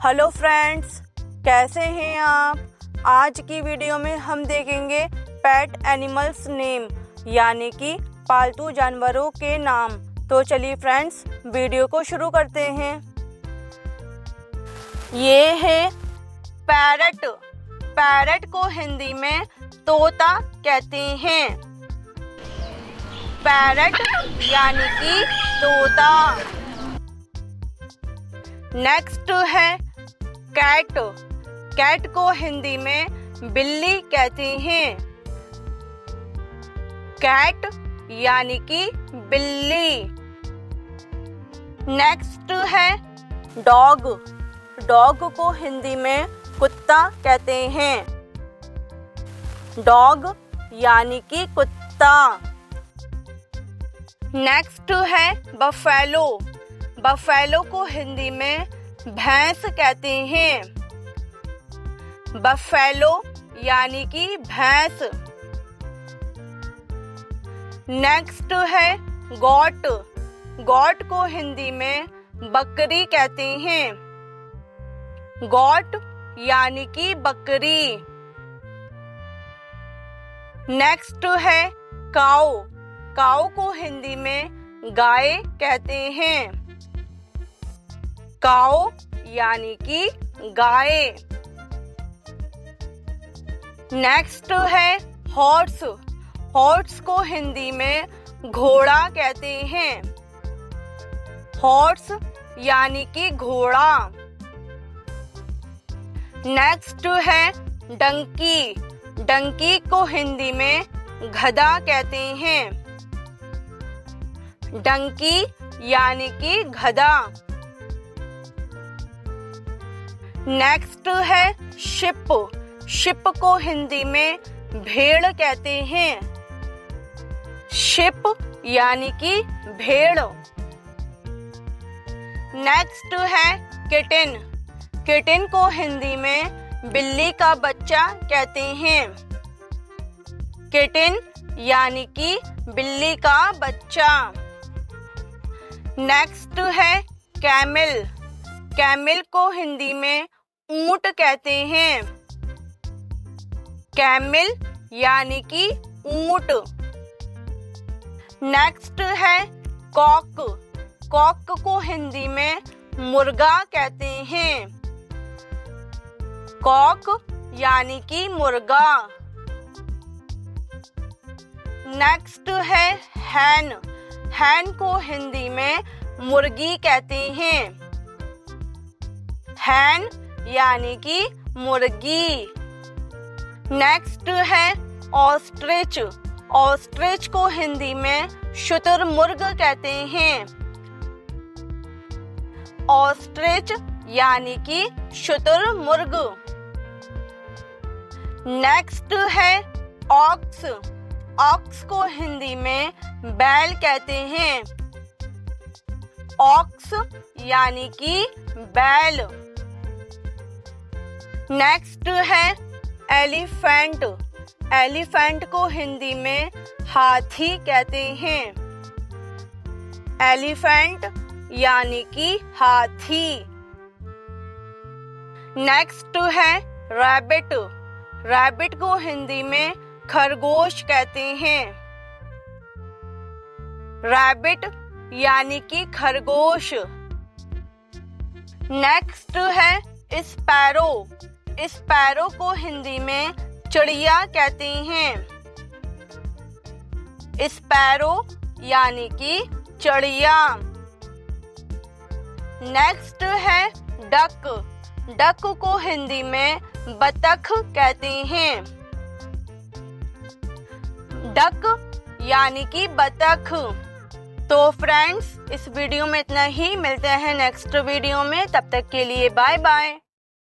Hello friends, कैसे हैं आप। आज की वीडियो में हम देखेंगे पेट एनिमल्स नेम, यानी कि पालतू जानवरों के नाम। तो चलिए फ्रेंड्स, वीडियो को शुरू करते हैं। ये है पैरट। पैरट को हिंदी में तोता कहते हैं। पैरट यानी कि तोता। नेक्स्ट है कैट। कैट को हिंदी में बिल्ली कहते हैं। कैट यानी कि बिल्ली। नेक्स्ट है डॉग। डॉग को हिंदी में कुत्ता कहते हैं। डॉग यानी कि कुत्ता। नेक्स्ट है बफेलो। बफेलो को हिंदी में भैंस कहते हैं। बफेलो यानी कि भैंस। नेक्स्ट है गॉट। गॉट को हिंदी में बकरी कहते हैं। गॉट यानी कि बकरी। नेक्स्ट है काऊ। काऊ को हिंदी में गाय कहते हैं। काऊ यानी कि गाय। नेक्स्ट है हॉर्स। हॉर्स को हिंदी में घोड़ा कहते हैं। हॉर्स यानी कि घोड़ा। नेक्स्ट है डंकी। डंकी को हिंदी में गधा कहते हैं। डंकी यानी कि गधा। नेक्स्ट है शिप। शिप को हिंदी में भेड़ कहते हैं। शिप यानी कि भेड़। नेक्स्ट है किटन। किटन को हिंदी में बिल्ली का बच्चा कहते हैं। किटन यानी कि बिल्ली का बच्चा। नेक्स्ट है कैमल। कैमल को हिंदी में ऊंट कहते हैं। कैमल यानी कि ऊंट। नेक्स्ट है कॉक। कॉक को हिंदी में मुर्गा कहते हैं। कॉक यानी कि मुर्गा। नेक्स्ट है हैन। हैन को हिंदी में मुर्गी कहते हैं। हैन यानी कि मुर्गी। नेक्स्ट है ऑस्ट्रिच। ऑस्ट्रिच को हिंदी में शुतुरमुर्ग कहते हैं। ऑस्ट्रिच यानी कि शुतुरमुर्ग। नेक्स्ट है ऑक्स। ऑक्स को हिंदी में बैल कहते हैं। ऑक्स यानी कि बैल। नेक्स्ट है एलिफेंट। एलिफेंट को हिंदी में हाथी कहते हैं। एलिफेंट यानी कि हाथी। नेक्स्ट है रैबिट। रैबिट को हिंदी में खरगोश कहते हैं। रैबिट यानी कि खरगोश। नेक्स्ट है स्पैरो। स्पैरो को हिंदी में चिड़िया कहते हैं। स्पैरो यानी कि चिड़िया। नेक्स्ट है डक। डक को हिंदी में बतख कहते हैं। डक यानी कि बतख। तो फ्रेंड्स, इस वीडियो में इतना ही। मिलते हैं नेक्स्ट वीडियो में। तब तक के लिए बाय बाय।